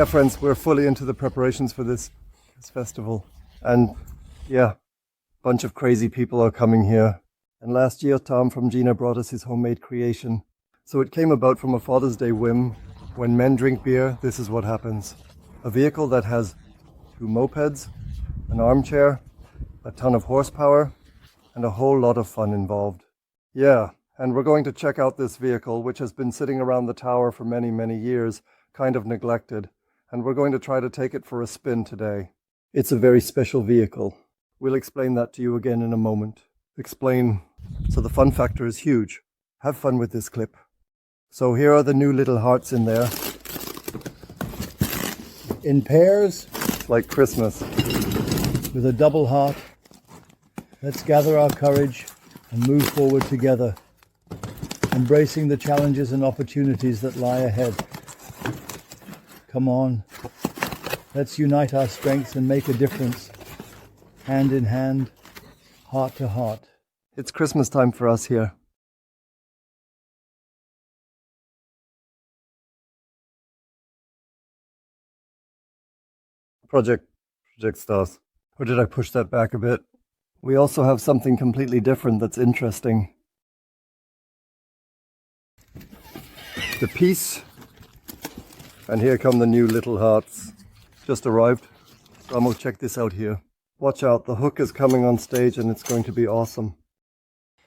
Yeah, friends, we're fully into the preparations for this festival. And yeah, bunch of crazy people are coming here. And last year, Tom from Gina brought us his homemade creation. So it came about from a Father's Day whim. When men drink beer, this is what happens. A vehicle that has 2 mopeds, an armchair, a ton of horsepower, and a whole lot of fun involved. Yeah, and we're going to check out this vehicle, which has been sitting around the tower for many, many years, kind of neglected. And we're going to try to take it for a spin today. It's a very special vehicle. We'll explain that to you again in a moment. So the fun factor is huge. Have fun with this clip. So here are the new little hearts in there. In pairs, Like Christmas. with a double heart, let's gather our courage and move forward together, embracing the challenges and opportunities that lie ahead. Come on, let's unite our strengths and make a difference, hand in hand, heart to heart. It's Christmas time for us here. Project stars. Or did I push that back a bit? We also have something completely different that's interesting. The piece. And here come the new little hearts. Just arrived. Ramo, check this out here. Watch out, the hook is coming on stage and it's going to be awesome.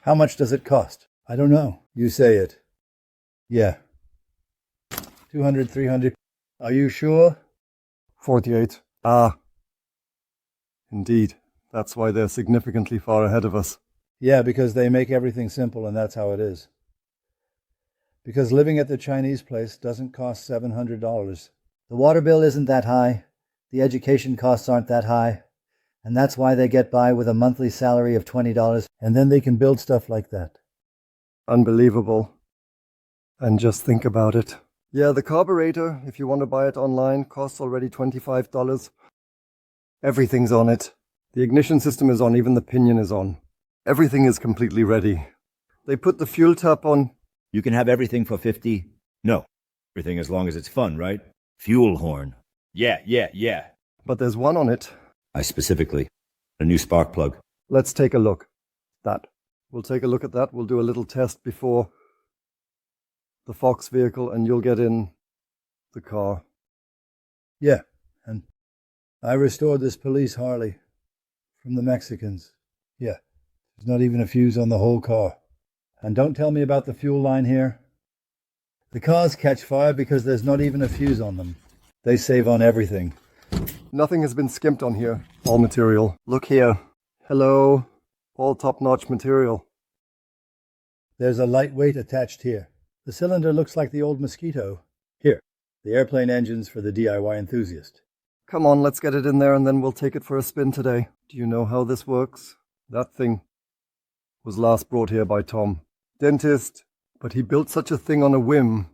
How much does it cost? I don't know. You say it. Yeah. 200, 300. Are you sure? 48. Ah. Indeed. That's why they're significantly far ahead of us. Yeah, because they make everything simple and that's how it is. Because living at the Chinese place doesn't cost $700. The water bill isn't that high. The education costs aren't that high. And that's why they get by with a monthly salary of $20. And then they can build stuff like that. Unbelievable. And just think about it. Yeah, the carburetor, if you want to buy it online, costs already $25. Everything's on it. The ignition system is on, even the pinion is on. Everything is completely ready. They put the fuel tap on. You can have everything for 50. No. Everything as long as it's fun, right? Fuel horn. Yeah. But there's one on it. I specifically. A new spark plug. Let's take a look. We'll take a look at that. We'll do a little test before the Fox vehicle and you'll get in the car. Yeah, and I restored this police Harley from the Mexicans. Yeah, there's not even a fuse on the whole car. And don't tell me about the fuel line here. The cars catch fire because there's not even a fuse on them. They save on everything. Nothing has been skimped on here. All material. Look here. Hello. All top-notch material. There's a lightweight attached here. The cylinder looks like the old Mosquito. Here, the airplane engines for the DIY enthusiast. Come on, let's get it in there and then we'll take it for a spin today. Do you know how this works? That thing was last brought here by Tom. Dentist, but he built such a thing on a whim.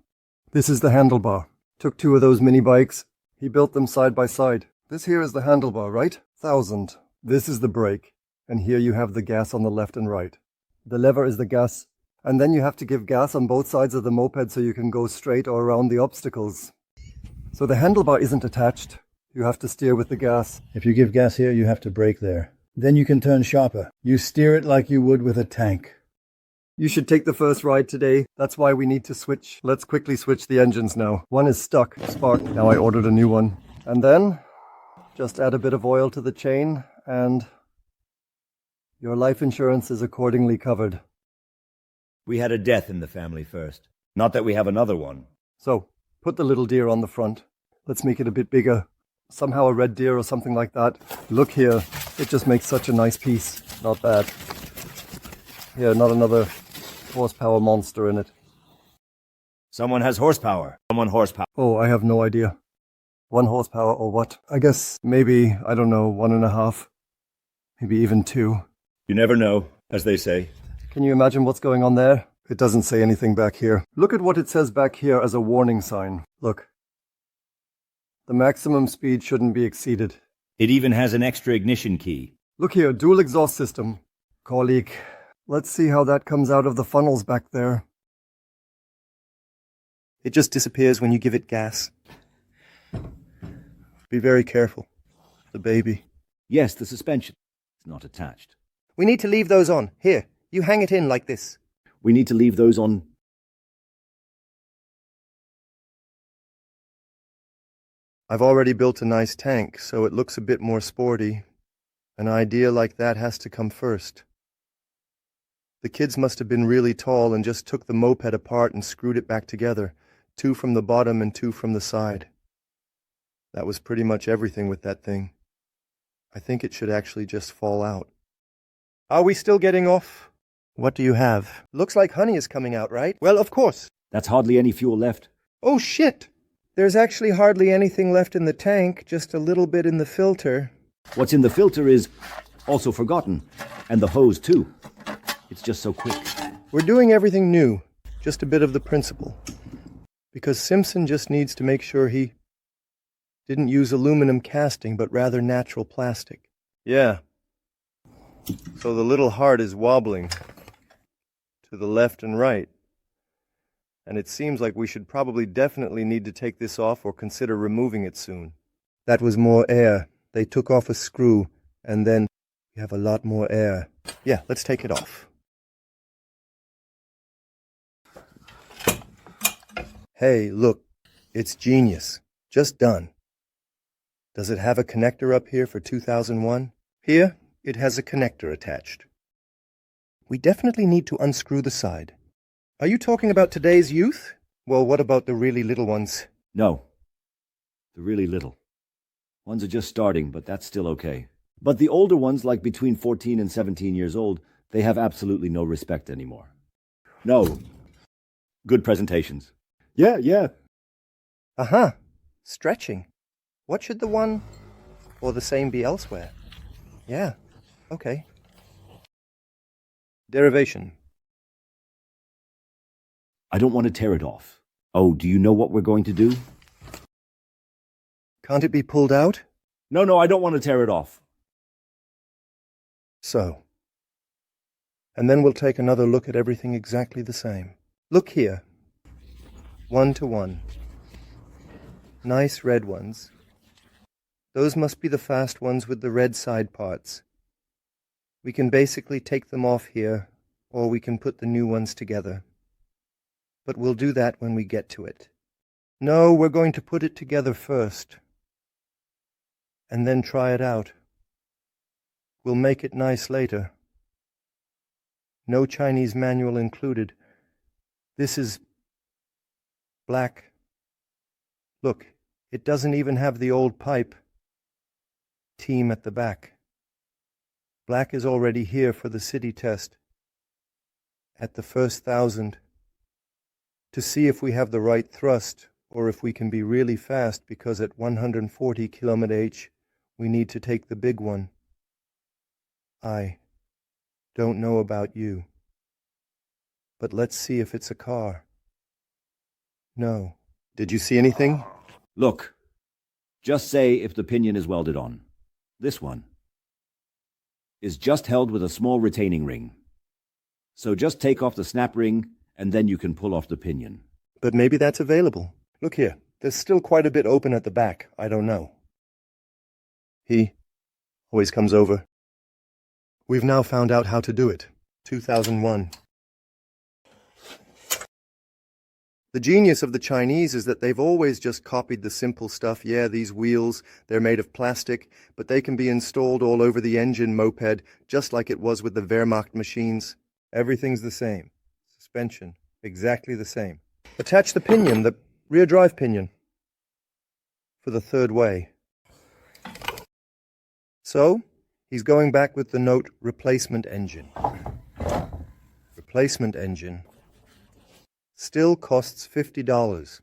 This is the handlebar. Took 2 of those mini bikes. He built them side by side. This here is the handlebar, right? 1000. This is the brake. And here you have the gas on the left and right. The lever is the gas. And then you have to give gas on both sides of the moped so you can go straight or around the obstacles. So the handlebar isn't attached. You have to steer with the gas. If you give gas here, you have to brake there. Then you can turn sharper. You steer it like you would with a tank. You should take the first ride today. That's why we need to switch. Let's quickly switch the engines now. One is stuck, spark. Now I ordered a new one. And then just add a bit of oil to the chain and your life insurance is accordingly covered. We had a death in the family first. Not that we have another one. So, put the little deer on the front. Let's make it a bit bigger. Somehow a red deer or something like that. Look here. It just makes such a nice piece. Not bad. Here, not another horsepower monster in it. Someone has horsepower. Oh, I have no idea. 1 horsepower or what? I guess maybe, I don't know, 1.5. Maybe even 2. You never know, as they say. Can you imagine what's going on there? It doesn't say anything back here. Look at what it says back here as a warning sign. Look. The maximum speed shouldn't be exceeded. It even has an extra ignition key. Look here, dual exhaust system. Core leak. Let's see how that comes out of the funnels back there. It just disappears when you give it gas. Be very careful. The baby. Yes, the suspension. It's not attached. We need to leave those on. Here, you hang it in like this. We need to leave those on. I've already built a nice tank, so it looks a bit more sporty. An idea like that has to come first. The kids must have been really tall and just took the moped apart and screwed it back together, 2 from the bottom and 2 from the side. That was pretty much everything with that thing. I think it should actually just fall out. Are we still getting off? What do you have? Looks like honey is coming out, right? Well, of course. That's hardly any fuel left. Oh, shit! There's actually hardly anything left in the tank, just a little bit in the filter. What's in the filter is also forgotten. And the hose, too. It's just so quick. We're doing everything new, just a bit of the principle. Because Simpson just needs to make sure he didn't use aluminum casting, but rather natural plastic. Yeah. So the little heart is wobbling to the left and right. And it seems like we should probably definitely need to take this off or consider removing it soon. That was more air. They took off a screw, and then we have a lot more air. Yeah, let's take it off. Hey, look, it's genius. Just done. Does it have a connector up here for 2001? Here, it has a connector attached. We definitely need to unscrew the side. Are you talking about today's youth? Well, what about the really little ones? No. The really little. Ones are just starting, but that's still okay. But the older ones, like between 14 and 17 years old, they have absolutely no respect anymore. No. Good presentations. Yeah. Uh-huh. Stretching. What should the one or the same be elsewhere? Yeah. Okay. Derivation. I don't want to tear it off. Oh, do you know what we're going to do? Can't it be pulled out? No, I don't want to tear it off. So. And then we'll take another look at everything exactly the same. Look here. 1 to 1. Nice red ones. Those must be the fast ones with the red side parts. We can basically take them off here, or we can put the new ones together. But we'll do that when we get to it. No, we're going to put it together first. And then try it out. We'll make it nice later. No Chinese manual included. This is black. Look, it doesn't even have the old pipe. Team at the back. Black is already here for the city test. At the first 1,000. To see if we have the right thrust, or if we can be really fast, because at 140 km/h we need to take the big one. I don't know about you, but let's see if it's a car. No. Did you see anything? Look, just say if the pinion is welded on. This one is just held with a small retaining ring. So just take off the snap ring, and then you can pull off the pinion. But maybe that's available. Look here, there's still quite a bit open at the back. I don't know. He always comes over. We've now found out how to do it. 2001. The genius of the Chinese is that they've always just copied the simple stuff. Yeah, these wheels, they're made of plastic, but they can be installed all over the engine moped, just like it was with the Wehrmacht machines. Everything's the same. Suspension, exactly the same. Attach the pinion, the rear drive pinion, for the third way. So, he's going back with the note replacement engine. Replacement engine still costs $50.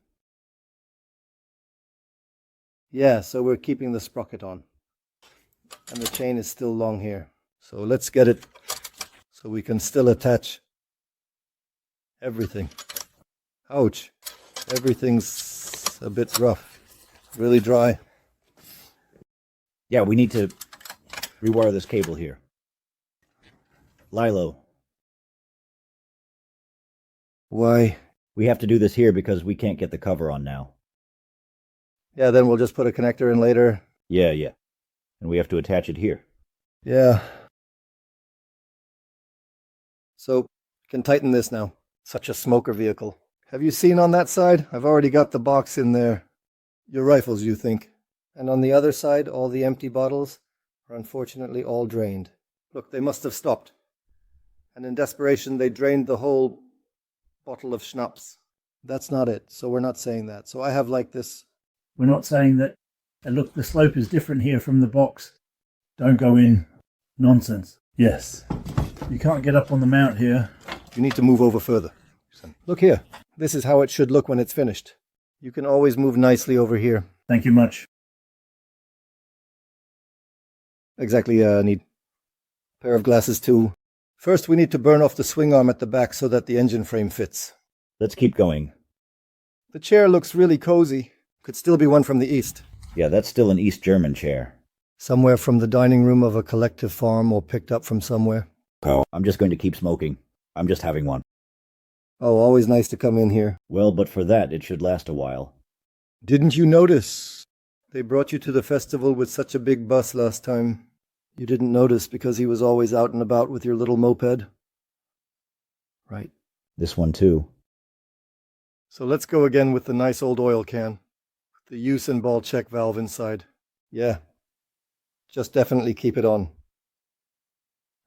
Yeah, so we're keeping the sprocket on. And the chain is still long here. So let's get it so we can still attach everything. Ouch. Everything's a bit rough. Really dry. Yeah, we need to rewire this cable here. Lilo. Why? We have to do this here because we can't get the cover on now. Yeah, then we'll just put a connector in later. Yeah. And we have to attach it here. Yeah. So, can tighten this now. Such a smoker vehicle. Have you seen on that side? I've already got the box in there. Your rifles, you think. And on the other side, all the empty bottles are unfortunately all drained. Look, they must have stopped. And in desperation, they drained the whole bottle of schnapps. That's not it, so we're not saying that. So I have like this. We're not saying that. And look, the slope is different here from the box. Don't go in. Nonsense. Yes. You can't get up on the mount here. You need to move over further. Look here. This is how it should look when it's finished. You can always move nicely over here. Thank you much. Exactly, I need a pair of glasses too. First, we need to burn off the swing arm at the back so that the engine frame fits. Let's keep going. The chair looks really cozy. Could still be one from the east. Yeah, that's still an East German chair. Somewhere from the dining room of a collective farm or picked up from somewhere. Oh, I'm just going to keep smoking. I'm just having one. Oh, always nice to come in here. Well, but for that, it should last a while. Didn't you notice? They brought you to the festival with such a big bus last time. You didn't notice because he was always out and about with your little moped. Right. This one too. So let's go again with the nice old oil can. The use and ball check valve inside. Yeah. Just definitely keep it on.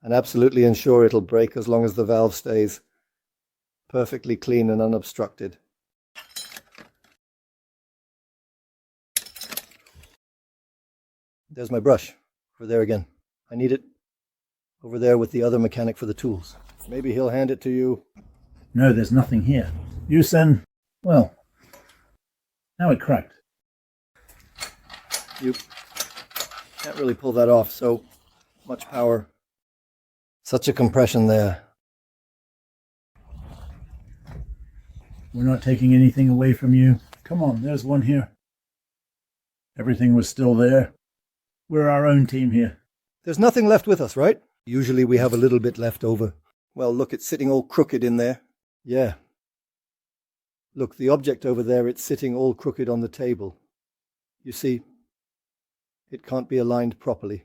And absolutely ensure it'll break as long as the valve stays perfectly clean and unobstructed. There's my brush. Over there again. I need it over there with the other mechanic for the tools. Maybe he'll hand it to you. No, there's nothing here. You send. Well, now it cracked. You can't really pull that off, so much power. Such a compression there. We're not taking anything away from you. Come on, there's one here. Everything was still there. We're our own team here. There's nothing left with us, right? Usually we have a little bit left over. Well, look, it's sitting all crooked in there. Yeah. Look, the object over there, it's sitting all crooked on the table. You see, it can't be aligned properly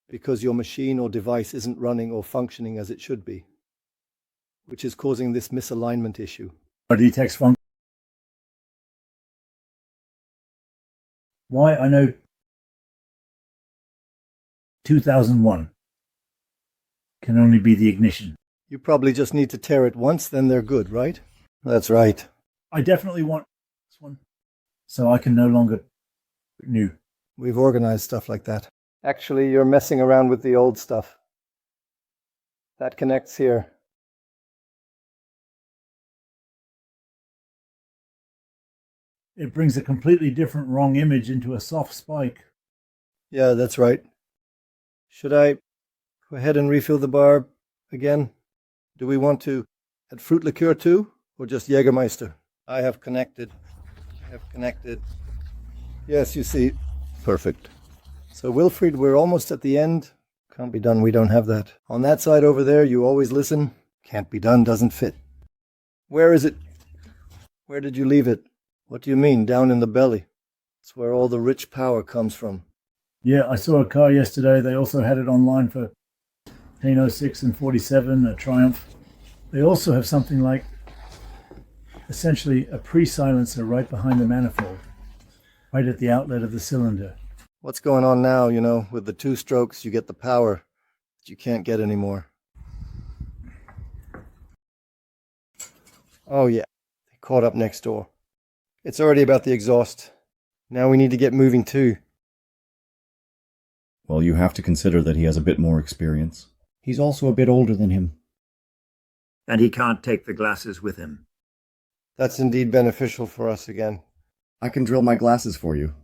because your machine or device isn't running or functioning as it should be, which is causing this misalignment issue. Our detects function. Why? I know 2001 can only be the ignition. You probably just need to tear it once, then they're good, right? That's right. I definitely want this one, so I can no longer renew. We've organized stuff like that. Actually, you're messing around with the old stuff. That connects here. It brings a completely different wrong image into a soft spike. Yeah, that's right. Should I go ahead and refill the bar again? Do we want to add fruit liqueur too, or just Jägermeister? I have connected. Yes, you see. Perfect. So Wilfried, we're almost at the end. Can't be done, we don't have that. On that side over there, you always listen. Can't be done, doesn't fit. Where is it? Where did you leave it? What do you mean, down in the belly? It's where all the rich power comes from. Yeah, I saw a car yesterday. They also had it online for 1806 and 47, a Triumph. They also have something like, essentially, a pre-silencer right behind the manifold, right at the outlet of the cylinder. What's going on now, you know, with the two strokes, you get the power that you can't get anymore. Oh yeah, they caught up next door. It's already about the exhaust. Now we need to get moving too. Well, you have to consider that he has a bit more experience. He's also a bit older than him. And he can't take the glasses with him. That's indeed beneficial for us again. I can drill my glasses for you.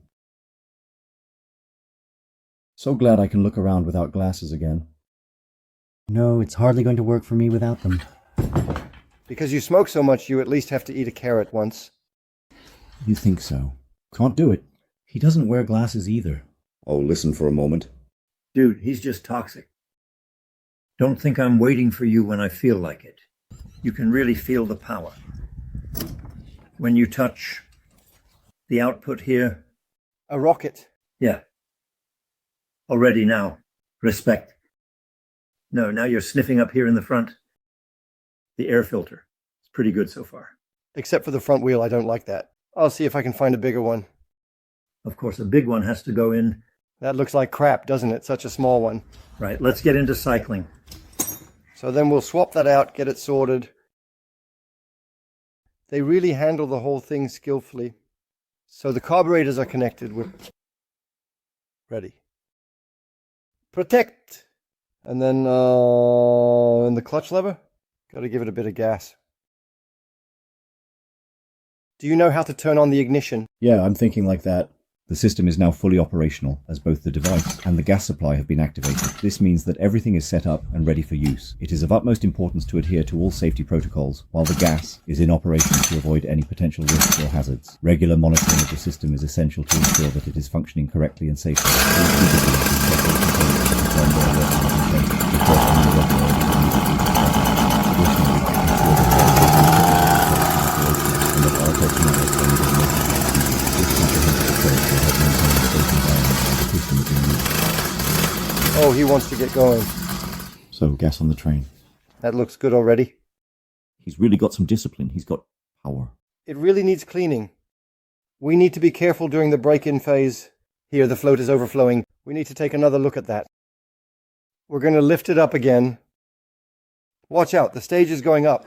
So glad I can look around without glasses again. No, it's hardly going to work for me without them. Because you smoke so much, you at least have to eat a carrot once. You think so? Can't do it. He doesn't wear glasses either. Oh, listen for a moment. Dude, he's just toxic. Don't think I'm waiting for you when I feel like it. You can really feel the power. When you touch The output here. A rocket. Yeah. Already now. Respect. No, now you're sniffing up here in the front. The air filter. It's pretty good so far. Except for the front wheel, I don't like that. I'll see if I can find a bigger one. Of course, a big one has to go in. That looks like crap, doesn't it? Such a small one. Right, let's get into cycling. So then we'll swap that out, get it sorted. They really handle the whole thing skillfully. So the carburetors are connected. We're ready. Protect! And then in the clutch lever, got to give it a bit of gas. Do you know how to turn on the ignition? Yeah, I'm thinking like that. The system is now fully operational, as both the device and the gas supply have been activated. This means that everything is set up and ready for use. It is of utmost importance to adhere to all safety protocols, while the gas is in operation to avoid any potential risks or hazards. Regular monitoring of the system is essential to ensure that it is functioning correctly and safely. Oh, he wants to get going. So, gas on the train. That looks good already. He's really got some discipline. He's got power. It really needs cleaning. We need to be careful during the break-in phase. Here, the float is overflowing. We need to take another look at that. We're going to lift it up again. Watch out, the stage is going up.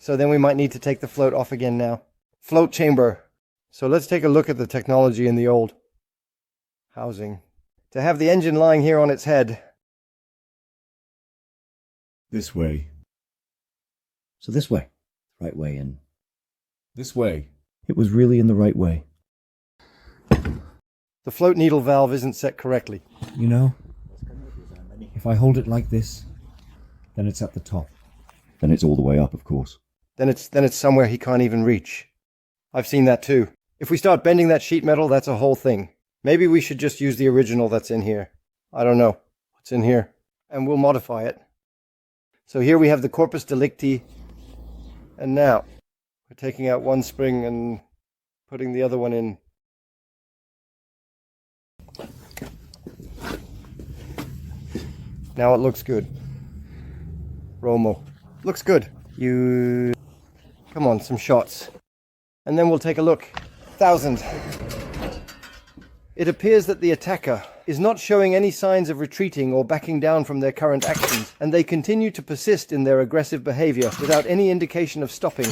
So then we might need to take the float off again now. Float chamber. So let's take a look at the technology in the old housing. To have the engine lying here on its head. This way. So this way. Right way in. This way. It was really in the right way. The float needle valve isn't set correctly. You know, if I hold it like this, then it's at the top. Then it's all the way up, of course. Then it's somewhere he can't even reach. I've seen that too. If we start bending that sheet metal, that's a whole thing. Maybe we should just use the original that's in here. I don't know what's in here. And we'll modify it. So here we have the corpus delicti. And now we're taking out one spring and putting the other one in. Now it looks good. Romo. Looks good. Come on, some shots. And then we'll take a look. 1,000. It appears that the attacker is not showing any signs of retreating or backing down from their current actions, and they continue to persist in their aggressive behavior without any indication of stopping.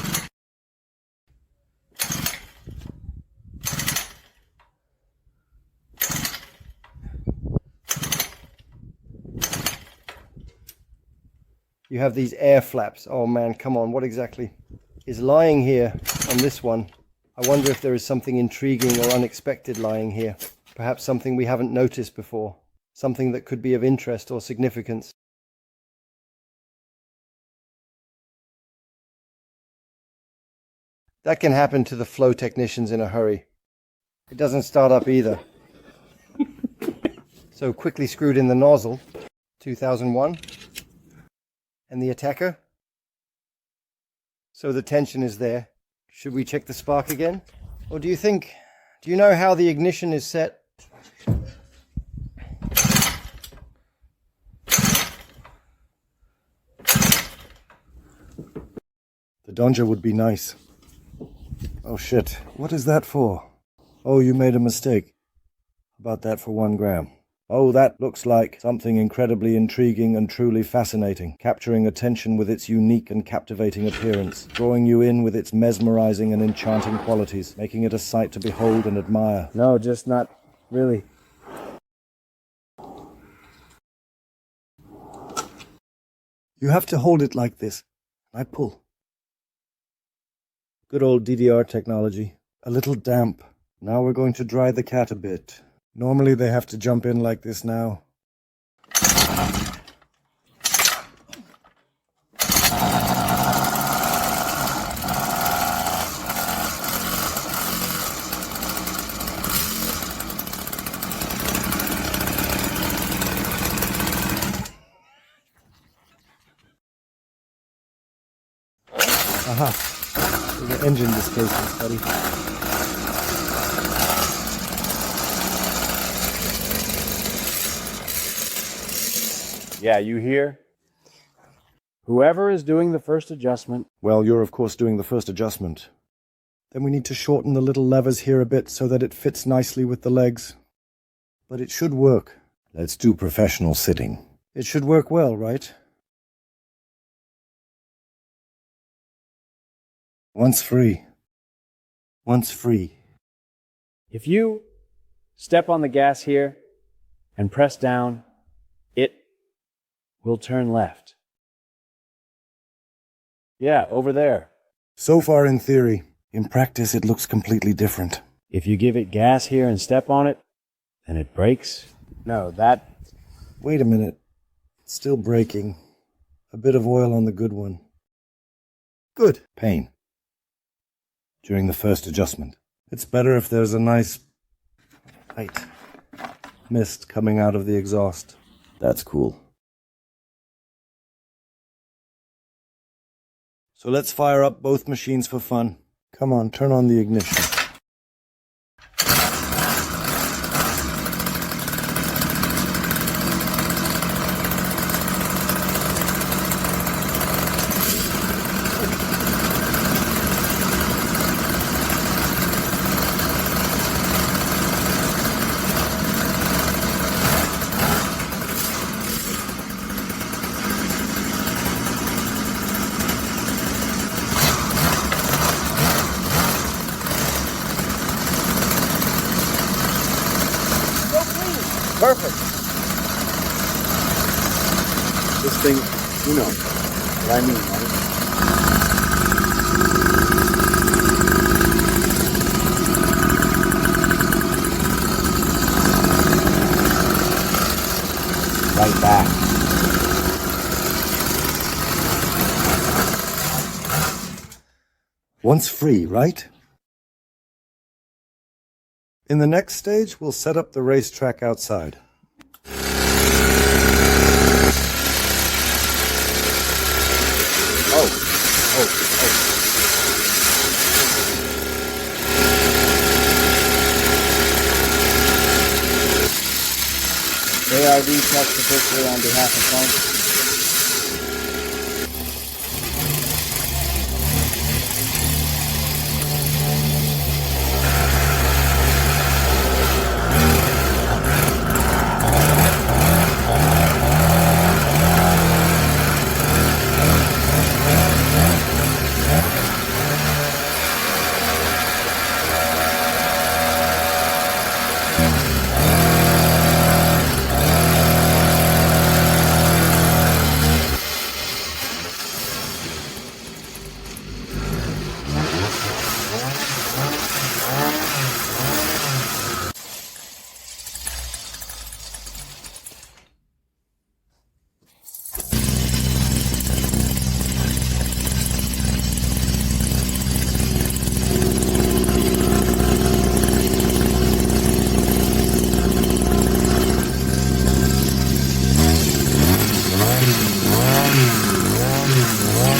You have these air flaps. Oh man, come on, what exactly is lying here on this one? I wonder if there is something intriguing or unexpected lying here. Perhaps something we haven't noticed before. Something that could be of interest or significance. That can happen to the flow technicians in a hurry. It doesn't start up either. So quickly screwed in the nozzle. 2001. And the attacker. So the tension is there. Should we check the spark again? Or do you know how the ignition is set? The Donja would be nice. Oh shit, what is that for? Oh, you made a mistake. About that for 1 gram. Oh, that looks like something incredibly intriguing and truly fascinating, capturing attention with its unique and captivating appearance, drawing you in with its mesmerizing and enchanting qualities, making it a sight to behold and admire. No, just not really. You have to hold it like this. I pull. Good old DDR technology. A little damp. Now we're going to dry the cat a bit. Normally they have to jump in like this now. Aha. The engine displacements, buddy. Yeah, you hear? Whoever is doing the first adjustment. Well, you're of course doing the first adjustment. Then we need to shorten the little levers here a bit so that it fits nicely with the legs. But it should work. Let's do professional sitting. It should work well, right? Once free. Once free. If you step on the gas here and press down, it will turn left. Yeah, over there. So far in theory. In practice, it looks completely different. If you give it gas here and step on it, then it brakes. No, that... Wait a minute. It's still braking. A bit of oil on the good one. Good. Pain. During the first adjustment. It's better if there's a nice light mist coming out of the exhaust. That's cool. So let's fire up both machines for fun. Come on, turn on the ignition. Perfect. This thing, you know what I mean, right? Right back. Once free, right? In the next stage, we'll set up the racetrack outside. ARD text officially on behalf of Funk.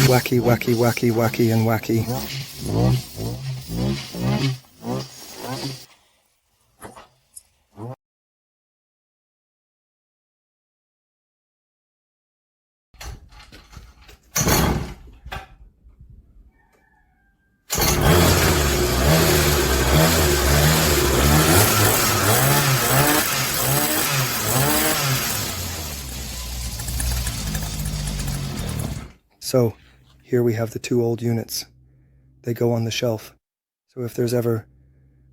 Wacky, wacky, wacky, wacky, and wacky. So, here we have the two old units. They go on the shelf. So if there's ever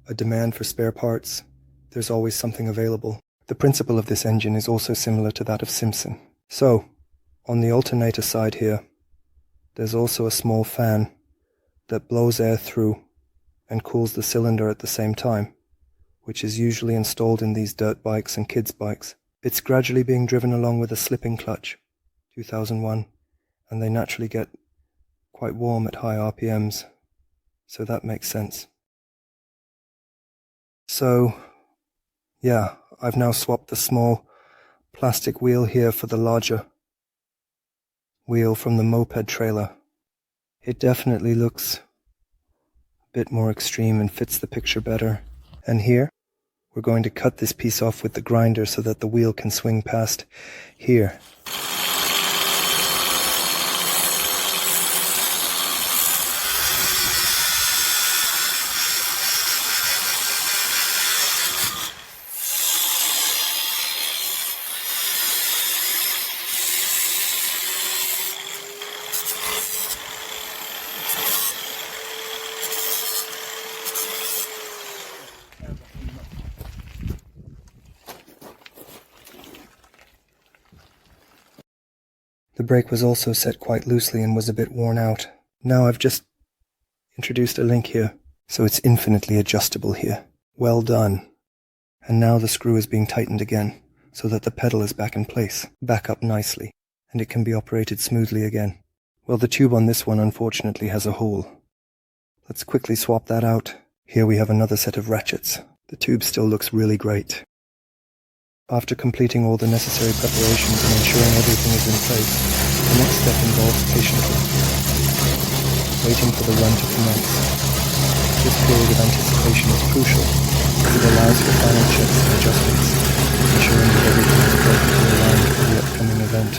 a demand for spare parts, there's always something available. The principle of this engine is also similar to that of Simpson. So, on the alternator side here, there's also a small fan that blows air through and cools the cylinder at the same time, which is usually installed in these dirt bikes and kids' bikes. It's gradually being driven along with a slipping clutch, 2001, and they naturally get quite warm at high RPMs, so that makes sense. So, yeah, I've now swapped the small plastic wheel here for the larger wheel from the moped trailer. It definitely looks a bit more extreme and fits the picture better. And here, we're going to cut this piece off with the grinder so that the wheel can swing past here. The brake was also set quite loosely and was a bit worn out. Now I've just introduced a link here, so it's infinitely adjustable here. Well done. And now the screw is being tightened again, so that the pedal is back in place, back up nicely, and it can be operated smoothly again. Well, the tube on this one unfortunately has a hole. Let's quickly swap that out. Here we have another set of ratchets. The tube still looks really great. After completing all the necessary preparations and ensuring everything is in place, the next step involves patiently waiting for the run to commence. This period of anticipation is crucial as it allows for final checks and adjustments, ensuring that everything is perfectly aligned for the upcoming event.